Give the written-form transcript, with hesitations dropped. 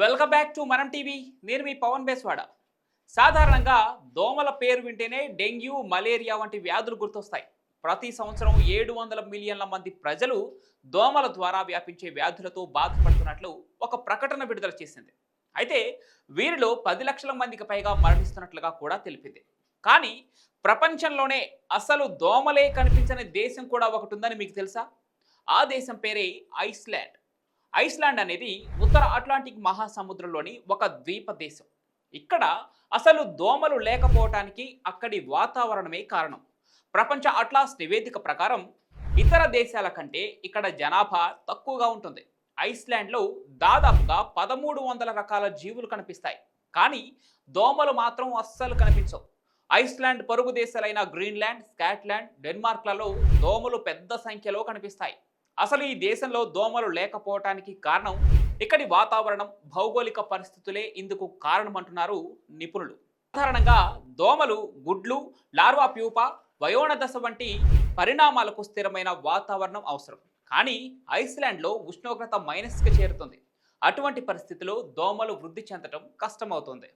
Welcome back to మనం TV. నేను మీ పవన్ బేస్వాడ. సాధారణంగా దోమల పేరు వింటేనే డెంగ్యూ, మలేరియా వంటి వ్యాధులు గుర్తొస్తాయి. ప్రతి సంవత్సరం 700 మిలియన్ల మంది ప్రజలు దోమల ద్వారా వ్యాపించే వ్యాధులతో బాధపడుతున్నట్లు ఒక ప్రకటన విడుదల చేసింది. అయితే వీరిలో 10 లక్షల మందికి పైగా మరణిస్తున్నట్లుగా కూడా తెలిపింది. కానీ ప్రపంచంలోనే అసలు దోమలే కనిపించని దేశం కూడా ఒకటి ఉందని మీకు తెలుసా? ఆ దేశం పేరే ఐస్లాండ్. ఐస్లాండ్ అనేది ఉత్తర అట్లాంటిక్ మహాసముద్రంలోని ఒక ద్వీప దేశం. ఇక్కడ అసలు దోమలు లేకపోవటానికి అక్కడి వాతావరణమే కారణం. ప్రపంచ అట్లాస్ నివేదిక ప్రకారం ఇతర దేశాల కంటే ఇక్కడ జనాభా తక్కువగా ఉంటుంది. ఐస్లాండ్లో దాదాపుగా 1300 రకాల జీవులు కనిపిస్తాయి, కానీ దోమలు మాత్రం అస్సలు కనిపించవు. ఐస్లాండ్ పొరుగు దేశాలైన గ్రీన్లాండ్, స్కాట్లాండ్, డెన్మార్క్లలో దోమలు పెద్ద సంఖ్యలో కనిపిస్తాయి. అసలు ఈ దేశంలో దోమలు లేకపోవటానికి కారణం ఇక్కడి వాతావరణం, భౌగోళిక పరిస్థితులే ఇందుకు కారణమంటున్నారు నిపుణులు. సాధారణంగా దోమలు గుడ్లు, లార్వా ప్యూపా, వయోన దశ వంటి పరిణామాలకు స్థిరమైన వాతావరణం అవసరం. కానీ ఐస్లాండ్లో ఉష్ణోగ్రత మైనస్కి చేరుతుంది. అటువంటి పరిస్థితిలో దోమలు వృద్ధి చెందడం కష్టమవుతుంది.